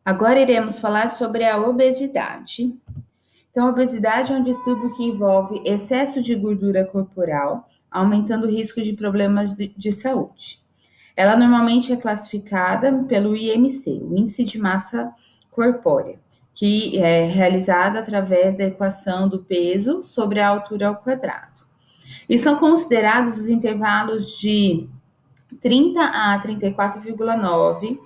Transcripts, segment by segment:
Agora iremos falar sobre a obesidade. Então, a obesidade é um distúrbio que envolve excesso de gordura corporal, aumentando o risco de problemas de saúde. Ela normalmente é classificada pelo IMC, o Índice de Massa Corpórea, que é realizada através da equação do peso sobre a altura ao quadrado. E são considerados os intervalos de 30 a 34,9,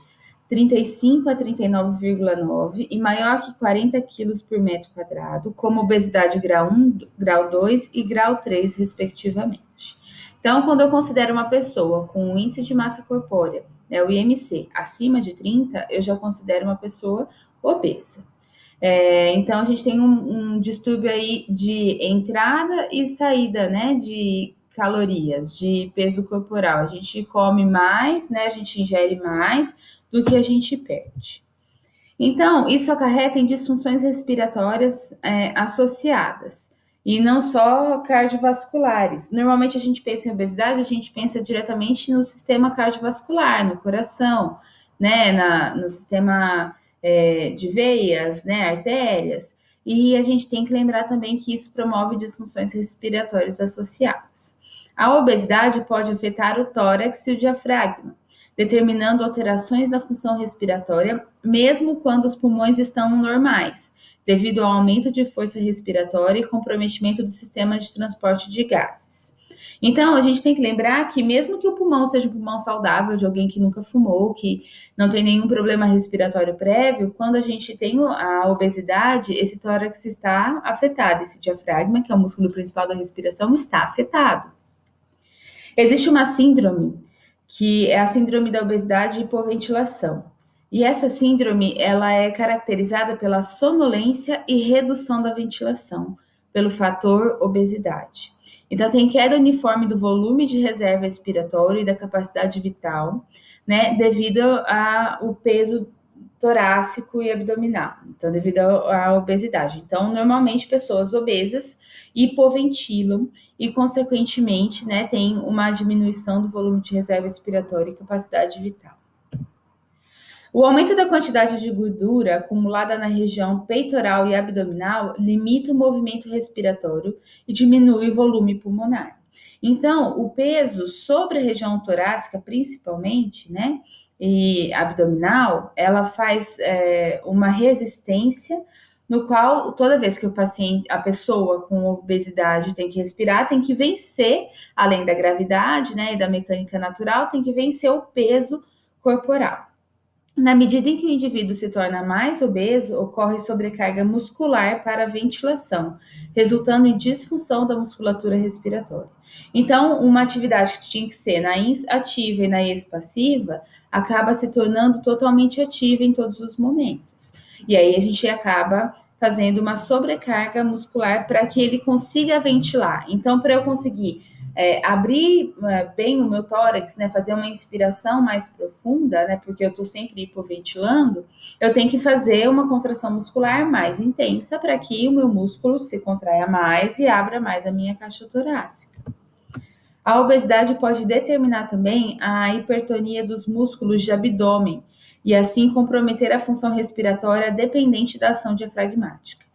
35 a 39,9 e maior que 40 quilos por metro quadrado, como obesidade grau 1, grau 2 e grau 3, respectivamente. Então, quando eu considero uma pessoa com um índice de massa corpórea, o IMC, acima de 30, eu já considero uma pessoa obesa. Então, a gente tem um distúrbio aí de entrada e saída, né, de calorias, de peso corporal. A gente come mais, né, a gente ingere mais do que a gente perde. Então, isso acarreta em disfunções respiratórias associadas, e não só cardiovasculares. Normalmente a gente pensa em obesidade, a gente pensa diretamente no sistema cardiovascular, no coração, né, no sistema de veias, né, artérias, e a gente tem que lembrar também que isso promove disfunções respiratórias associadas. A obesidade pode afetar o tórax e o diafragma, determinando alterações na função respiratória, mesmo quando os pulmões estão normais, devido ao aumento de força respiratória e comprometimento do sistema de transporte de gases. Então, a gente tem que lembrar que mesmo que o pulmão seja um pulmão saudável, de alguém que nunca fumou, que não tem nenhum problema respiratório prévio, quando a gente tem a obesidade, esse tórax está afetado, esse diafragma, que é o músculo principal da respiração, está afetado. Existe uma síndrome, que é a síndrome da obesidade e hipoventilação. E essa síndrome, ela é caracterizada pela sonolência e redução da ventilação, pelo fator obesidade. Então, tem queda uniforme do volume de reserva respiratória e da capacidade vital, né, devido ao peso torácico e abdominal, então devido à obesidade. Então, normalmente pessoas obesas hipoventilam e, consequentemente, né, tem uma diminuição do volume de reserva respiratória e capacidade vital. O aumento da quantidade de gordura acumulada na região peitoral e abdominal limita o movimento respiratório e diminui o volume pulmonar. Então, o peso sobre a região torácica, principalmente, né, e abdominal, ela faz uma resistência no qual toda vez que a pessoa com obesidade tem que respirar, tem que vencer, além da gravidade, né, e da mecânica natural, tem que vencer o peso corporal. Na medida em que o indivíduo se torna mais obeso, ocorre sobrecarga muscular para a ventilação, resultando em disfunção da musculatura respiratória. Então, uma atividade que tinha que ser na ativa e na expassiva acaba se tornando totalmente ativa em todos os momentos. E aí a gente acaba fazendo uma sobrecarga muscular para que ele consiga ventilar. Então, para eu conseguir abrir bem o meu tórax, né, fazer uma inspiração mais profunda, né, porque eu estou sempre hipoventilando, eu tenho que fazer uma contração muscular mais intensa para que o meu músculo se contraia mais e abra mais a minha caixa torácica. A obesidade pode determinar também a hipertonia dos músculos de abdômen e assim comprometer a função respiratória dependente da ação diafragmática.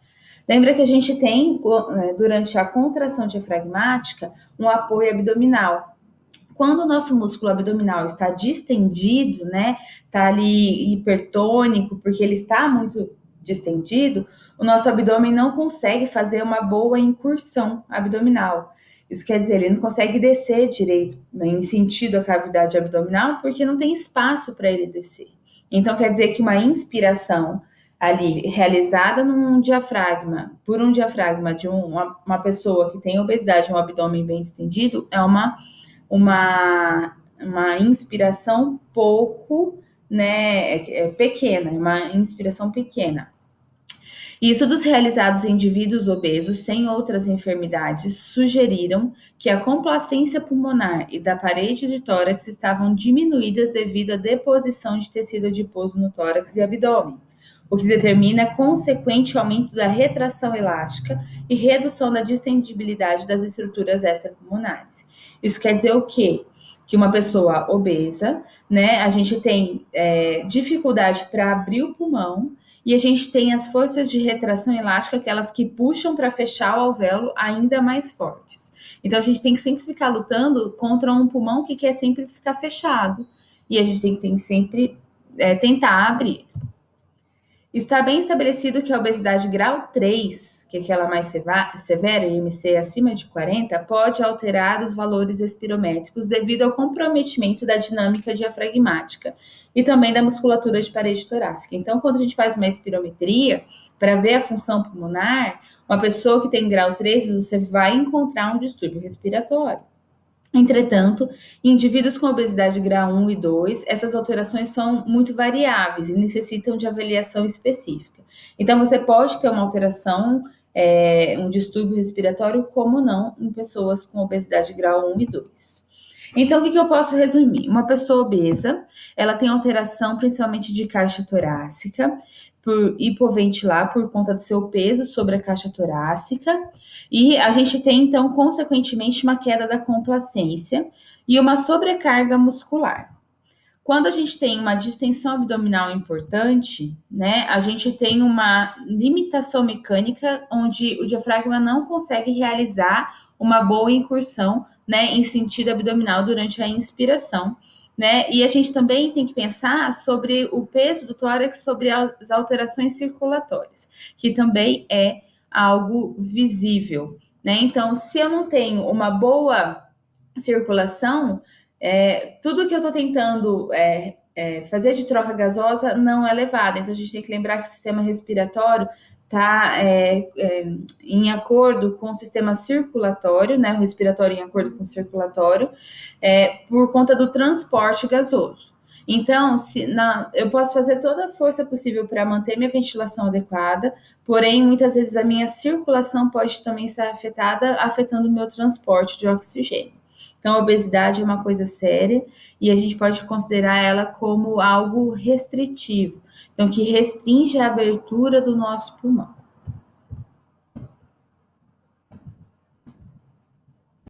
Lembra que a gente tem, durante a contração diafragmática, um apoio abdominal. Quando o nosso músculo abdominal está distendido, né, está ali hipertônico, porque ele está muito distendido, o nosso abdômen não consegue fazer uma boa incursão abdominal. Isso quer dizer, ele não consegue descer direito, né, em sentido à cavidade abdominal, porque não tem espaço para ele descer. Então, quer dizer que uma inspiração ali realizada num diafragma, por um diafragma de uma pessoa que tem obesidade, um abdômen bem distendido, é uma inspiração pouco, né, pequena, uma inspiração pequena. E estudos realizados em indivíduos obesos sem outras enfermidades sugeriram que a complacência pulmonar e da parede de tórax estavam diminuídas devido à deposição de tecido adiposo no tórax e abdômen, o que determina consequente aumento da retração elástica e redução da distendibilidade das estruturas extrapulmonares. Isso quer dizer o quê? que uma pessoa obesa, né, a gente tem dificuldade para abrir o pulmão e a gente tem as forças de retração elástica, aquelas que puxam para fechar o alvéolo ainda mais fortes. Então a gente tem que sempre ficar lutando contra um pulmão que quer sempre ficar fechado e a gente tem que sempre tentar abrir. Está bem estabelecido que a obesidade grau 3, que é aquela mais severa, IMC acima de 40, pode alterar os valores espirométricos devido ao comprometimento da dinâmica diafragmática e também da musculatura de parede torácica. Então, quando a gente faz uma espirometria para ver a função pulmonar, uma pessoa que tem grau 3, você vai encontrar um distúrbio respiratório. Entretanto, em indivíduos com obesidade grau 1 e 2, essas alterações são muito variáveis e necessitam de avaliação específica. Então, você pode ter uma alteração, um distúrbio respiratório, como não, em pessoas com obesidade grau 1 e 2. Então, o que eu posso resumir? Uma pessoa obesa, ela tem alteração principalmente de caixa torácica, por hipoventilar por conta do seu peso sobre a caixa torácica, e a gente tem, então, consequentemente, uma queda da complacência e uma sobrecarga muscular. Quando a gente tem uma distensão abdominal importante, né, a gente tem uma limitação mecânica onde o diafragma não consegue realizar uma boa incursão, né, em sentido abdominal durante a inspiração, né? E a gente também tem que pensar sobre o peso do tórax sobre as alterações circulatórias, que também é algo visível, né? Então, se eu não tenho uma boa circulação, tudo que eu estou tentando fazer de troca gasosa não é levado. Então, a gente tem que lembrar que o sistema respiratório está em acordo com o sistema circulatório, né, o respiratório em acordo com o circulatório, por conta do transporte gasoso. Então, eu posso fazer toda a força possível para manter minha ventilação adequada, porém, muitas vezes a minha circulação pode também ser afetada, afetando o meu transporte de oxigênio. Então, a obesidade é uma coisa séria e a gente pode considerar ela como algo restritivo, então que restringe a abertura do nosso pulmão.